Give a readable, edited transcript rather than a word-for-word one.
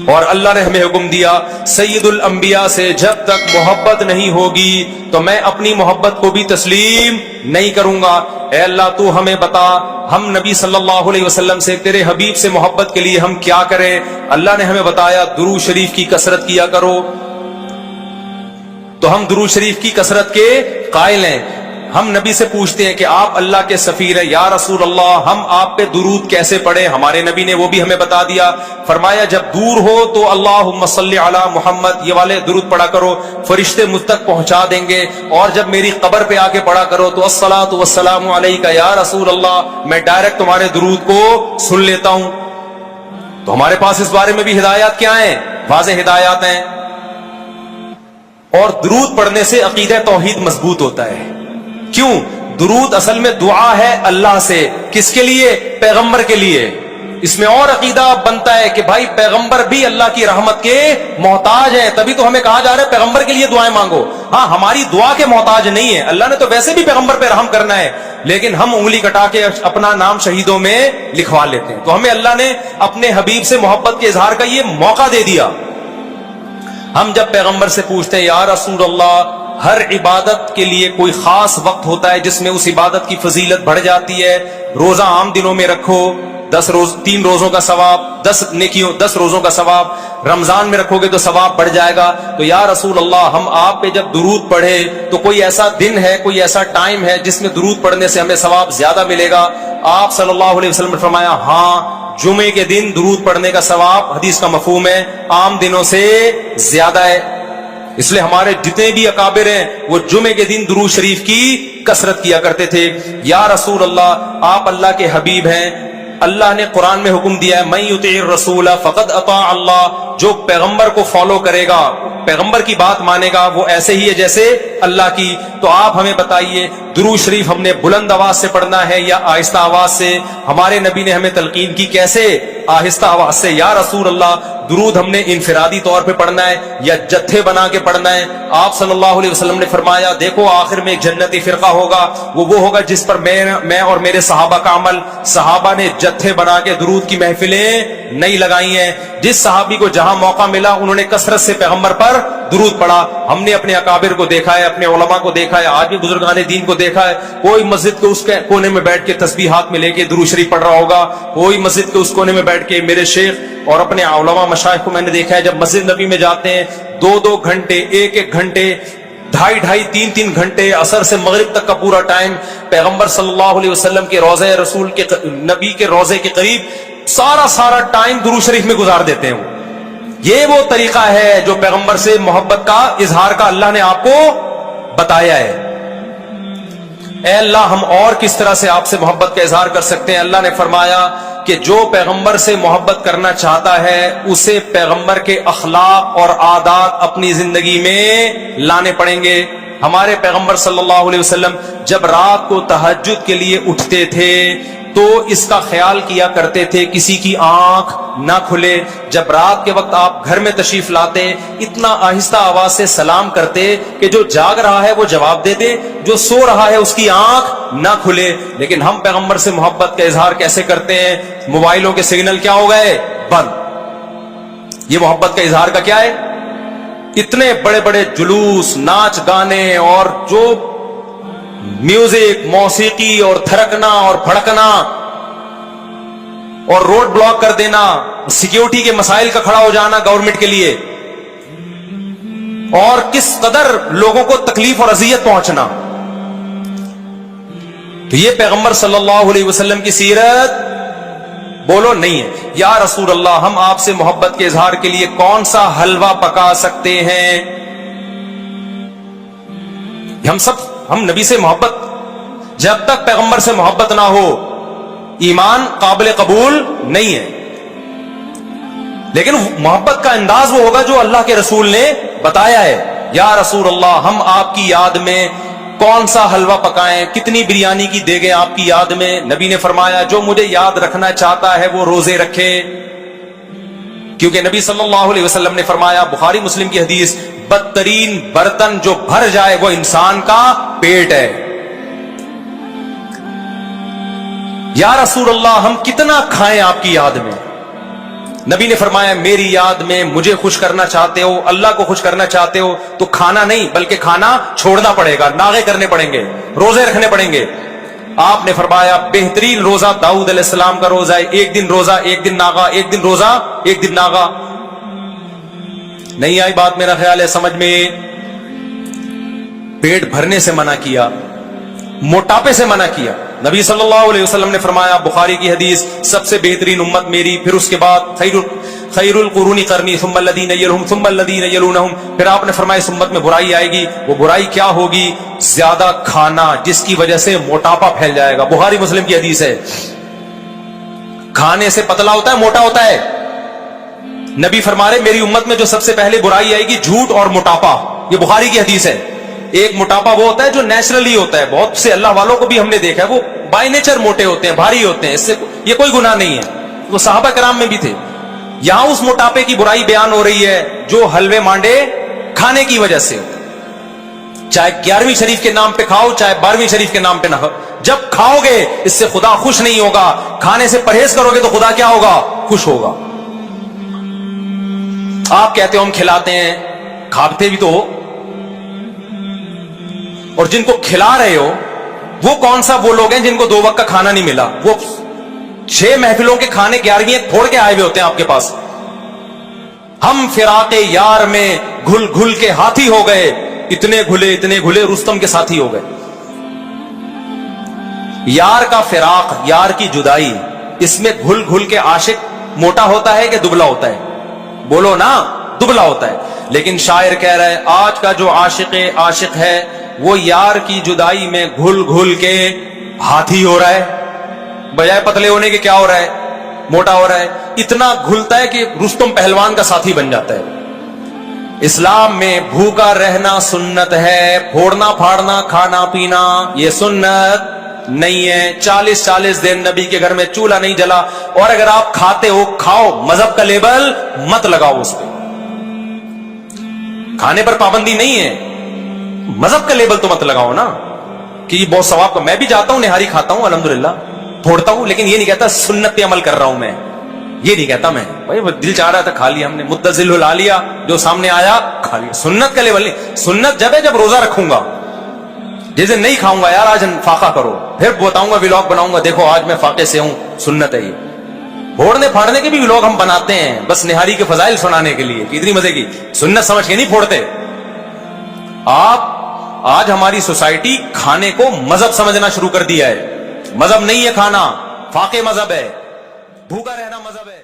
اور اللہ نے ہمیں حکم دیا سید الانبیاء سے جب تک محبت نہیں ہوگی تو میں اپنی محبت کو بھی تسلیم نہیں کروں گا۔ اے اللہ تو ہمیں بتا ہم نبی صلی اللہ علیہ وسلم سے تیرے حبیب سے محبت کے لیے ہم کیا کریں؟ اللہ نے ہمیں بتایا درود شریف کی کثرت کیا کرو، تو ہم درود شریف کی کثرت کے قائل ہیں۔ ہم نبی سے پوچھتے ہیں کہ آپ اللہ کے سفیر ہیں، یا رسول اللہ ہم آپ پہ درود کیسے پڑھیں؟ ہمارے نبی نے وہ بھی ہمیں بتا دیا، فرمایا جب دور ہو تو اللہم صلی علی محمد یہ والے درود پڑھا کرو، فرشتے مجھ تک پہنچا دیں گے، اور جب میری قبر پہ آ کے پڑھا کرو تو الصلاۃ والسلام علیک یا رسول اللہ، میں ڈائریکٹ تمہارے درود کو سن لیتا ہوں۔ تو ہمارے پاس اس بارے میں بھی ہدایات کیا ہیں؟ واضح ہدایات ہیں۔ اور درود پڑھنے سے عقیدہ توحید مضبوط ہوتا ہے۔ کیوں؟ درود اصل میں دعا ہے اللہ سے، کس کے لیے؟ پیغمبر کے لیے۔ اس میں اور عقیدہ بنتا ہے کہ بھائی پیغمبر بھی اللہ کی رحمت کے محتاج ہیں، تبھی تو ہمیں کہا جا رہا ہے پیغمبر کے لیے دعائیں مانگو۔ ہاں ہماری دعا کے محتاج نہیں ہے، اللہ نے تو ویسے بھی پیغمبر پہ رحم کرنا ہے، لیکن ہم انگلی کٹا کے اپنا نام شہیدوں میں لکھوا لیتے ہیں۔ تو ہمیں اللہ نے اپنے حبیب سے محبت کے اظہار کا یہ موقع دے دیا۔ ہم جب پیغمبر سے پوچھتے ہیں یا رسول اللہ، ہر عبادت کے لیے کوئی خاص وقت ہوتا ہے جس میں اس عبادت کی فضیلت بڑھ جاتی ہے۔ روزہ عام دنوں میں رکھو، 3 روزوں کا ثواب، 10 روزوں کا ثواب، رمضان میں رکھو گے تو ثواب بڑھ جائے گا۔ تو یا رسول اللہ ہم آپ پہ جب درود پڑھے تو کوئی ایسا دن ہے، کوئی ایسا ٹائم ہے جس میں درود پڑھنے سے ہمیں ثواب زیادہ ملے گا؟ آپ صلی اللہ علیہ وسلم نے فرمایا ہاں، جمعے کے دن درود پڑھنے کا ثواب، حدیث کا مفہوم ہے، عام دنوں سے زیادہ ہے۔ اس لیے ہمارے جتنے بھی اکابر ہیں وہ جمعے کے دن درود شریف کی کثرت کیا کرتے تھے۔ یا رسول اللہ آپ اللہ کے حبیب ہیں، اللہ نے قرآن میں حکم دیا ہے من یطع الرسول فقد اطاع اللہ، جو پیغمبر کو فالو کرے گا، پیغمبر کی بات مانے گا، وہ ایسے ہی ہے جیسے اللہ کی۔ تو آپ ہمیں بتائیے درود شریف ہم نے بلند آواز سے پڑھنا ہے یا آہستہ آواز سے؟ ہمارے نبی نے ہمیں تلقین کی کیسے؟ آہستہ آواز سے۔ یا رسول اللہ درود ہم نے انفرادی طور پہ پڑھنا ہے یا جتھے بنا کے پڑھنا ہے؟ آپ صلی اللہ علیہ وسلم نے فرمایا دیکھو آخر میں ایک جنتی فرقہ ہوگا، وہ ہوگا جس پر میں اور میرے صحابہ کا عمل۔ صحابہ نے جتھے بنا کے درود کی محفلیں نہیں لگائی ہیں، جس صحابی کو جہاں موقع ملا انہوں نے کثرت سے پیغمبر پر درود پڑھا۔ ہم نے اپنے اکابر کو دیکھا ہے، اپنے علماء کو دیکھا ہے، آج بھی بزرگان دین کو دیکھا ہے، کوئی مسجد کے اس کونے میں بیٹھ کے تسبیح ہاتھ میں لے کے درود شریف پڑھ رہا ہوگا، کوئی مسجد کے اس کونے میں بیٹھ کے میرے شیخ اور اپنے علماء مشائخ کو میں نے دیکھا ہے جب مسجد نبی میں جاتے ہیں 2 گھنٹے، 1 گھنٹے، 2.5 3 گھنٹے، عصر سے مغرب تک کا پورا ٹائم پیغمبر صلی اللہ علیہ وسلم کے روضہ رسول کے نبی کے روضے کے قریب سارا ٹائم درود شریف میں گزار دیتے ہیں۔ یہ وہ طریقہ ہے جو پیغمبر سے محبت کا اظہار کا اللہ نے آپ کو بتایا ہے۔ اے اللہ ہم اور کس طرح سے آپ سے محبت کا اظہار کر سکتے ہیں؟ اللہ نے فرمایا کہ جو پیغمبر سے محبت کرنا چاہتا ہے اسے پیغمبر کے اخلاق اور عادات اپنی زندگی میں لانے پڑیں گے۔ ہمارے پیغمبر صلی اللہ علیہ وسلم جب رات کو تہجد کے لیے اٹھتے تھے تو اس کا خیال کیا کرتے تھے کسی کی آنکھ نہ کھلے۔ جب رات کے وقت آپ گھر میں تشریف لاتے اتنا آہستہ آواز سے سلام کرتے کہ جو جاگ رہا ہے وہ جواب دے دے، جو سو رہا ہے اس کی آنکھ نہ کھلے۔ لیکن ہم پیغمبر سے محبت کا اظہار کیسے کرتے ہیں؟ موبائلوں کے سگنل کیا ہو گئے؟ بند۔ یہ محبت کا اظہار کا کیا ہے؟ اتنے بڑے بڑے جلوس، ناچ گانے اور جو میوزک، موسیقی اور تھرکنا اور بھڑکنا اور روڈ بلاک کر دینا، سیکیورٹی کے مسائل کا کھڑا ہو جانا گورنمنٹ کے لیے، اور کس قدر لوگوں کو تکلیف اور اذیت پہنچنا۔ تو یہ پیغمبر صلی اللہ علیہ وسلم کی سیرت بولو نہیں ہے۔ یا رسول اللہ ہم آپ سے محبت کے اظہار کے لیے کون سا حلوہ پکا سکتے ہیں؟ ہم نبی سے محبت، جب تک پیغمبر سے محبت نہ ہو ایمان قابل قبول نہیں ہے۔ لیکن محبت کا انداز وہ ہوگا جو اللہ کے رسول نے بتایا ہے۔ یا رسول اللہ ہم آپ کی یاد میں کون سا حلوہ پکائیں، کتنی بریانی کی دیگیں آپ کی یاد میں؟ نبی نے فرمایا جو مجھے یاد رکھنا چاہتا ہے وہ روزے رکھے، کیونکہ نبی صلی اللہ علیہ وسلم نے فرمایا، بخاری مسلم کی حدیث، بدترین برتن جو بھر جائے وہ انسان کا پیٹ ہے۔ یا رسول اللہ ہم کتنا کھائیں آپ کی یاد میں؟ نبی نے فرمایا میری یاد میں مجھے خوش کرنا چاہتے ہو, اللہ کو خوش کرنا چاہتے ہو تو کھانا نہیں بلکہ کھانا چھوڑنا پڑے گا, ناغے کرنے پڑیں گے, روزے رکھنے پڑیں گے. آپ نے فرمایا بہترین روزہ داؤد علیہ السلام کا روزہ ہے, ایک دن روزہ ایک دن ناغا, ایک دن روزہ ایک دن ناغا. نہیں آئی بات میرا خیال ہے سمجھ میں. پیٹ بھرنے سے منع کیا, موٹاپے سے منع کیا. نبی صلی اللہ علیہ وسلم نے فرمایا, بخاری کی حدیث, سب سے بہترین امت میری, پھر اس کے بعد خیر القرون قرنی ثم الذین یلونہم ثم الذین یلونہم. پھر آپ نے فرمایا اس امت میں برائی آئے گی. وہ برائی کیا ہوگی؟ زیادہ کھانا, جس کی وجہ سے موٹاپا پھیل جائے گا. بخاری مسلم کی حدیث ہے. کھانے سے پتلا ہوتا ہے, موٹا ہوتا ہے. نبی فرما رہے میری امت میں جو سب سے پہلے برائی آئے گی جھوٹ اور موٹاپا. یہ بخاری کی حدیث ہے. ایک موٹاپا وہ ہوتا ہے جو نیچرلی ہوتا ہے, بہت سے اللہ والوں کو بھی ہم نے دیکھا ہے وہ بائی نیچر موٹے ہوتے ہیں, بھاری ہوتے ہیں, اس سے یہ کوئی گناہ نہیں ہے, وہ صحابہ کرام میں بھی تھے. یہاں اس موٹاپے کی برائی بیان ہو رہی ہے جو حلوے مانڈے کھانے کی وجہ سے, چاہے 11ویں شریف کے نام پہ کھاؤ چاہے 12ویں شریف کے نام پہ نہ کھاؤ, جب کھاؤ گے اس سے خدا خوش نہیں ہوگا. کھانے سے پرہیز کرو گے تو خدا کیا ہوگا؟ خوش ہوگا. آپ کہتے ہو ہم کھلاتے ہیں, کھاتے بھی تو ہو, اور جن کو کھلا رہے ہو وہ کون سا وہ لوگ ہیں جن کو 2 وقت کا کھانا نہیں ملا؟ وہ 6 محفلوں کے کھانے 11ویں پھوڑ کے آئے ہوئے ہوتے ہیں آپ کے پاس. ہم فراق یار میں گھل گھل کے ہاتھی ہو گئے, اتنے گھلے رستم کے ساتھی ہو گئے. یار کا فراق, یار کی جدائی, اس میں گھل گھل کے عاشق موٹا ہوتا ہے کہ دبلا ہوتا ہے؟ بولو نا, دبلا ہوتا ہے. لیکن شاعر کہہ رہا ہے آج کا جو عاشق ہے وہ یار کی جدائی میں گھل گھل کے ہاتھی ہو رہا ہے, بجائے پتلے ہونے کے کیا ہو رہا ہے؟ موٹا ہو رہا ہے. اتنا گھلتا ہے کہ رستم پہلوان کا ساتھی بن جاتا ہے. اسلام میں بھوکا رہنا سنت ہے, پھوڑنا پھاڑنا کھانا پینا یہ سنت نہیں ہے. 40 دن نبی کے گھر میں چولہا نہیں جلا, اور اگر آپ کھاتے ہو کھاؤ, مذہب کا لیبل مت لگاؤ اس پہ. کھانے پر پابندی نہیں ہے, مذہب کا لیبل تو مت لگاؤ نا کہ یہ بہت ثواب کا. میں بھی جاتا ہوں, نہاری کھاتا ہوں الحمدللہ, پھوڑتا ہوں, لیکن یہ نہیں کہتا سنت پہ عمل کر رہا ہوں میں, یہ نہیں کہتا میں. بھائی دل چاہ رہا تھا کھا لیا ہم نے, متزل لا لیا, جو سامنے آیا کھا لیا. سنت کا لیبل نہیں. سنت جب ہے جب روزہ رکھوں گا, جس دن نہیں کھاؤں گا یار آج فاقہ کرو, پھر بتاؤں گا, ولاگ بناؤں گا, دیکھو آج میں فاقے سے ہوں, سنت ہے یہ. پھوڑنے پھاڑنے کے بھی ولاگ ہم بناتے ہیں بس نہاری کے فضائل سنانے کے لیے, اتنی مزے کی سنت سمجھ کے نہیں پھوڑتے. آپ آج ہماری سوسائٹی کھانے کو مذہب سمجھنا شروع کر دیا ہے. مذہب نہیں ہے کھانا, فاقے مذہب ہے, بھوکا رہنا مذہب ہے.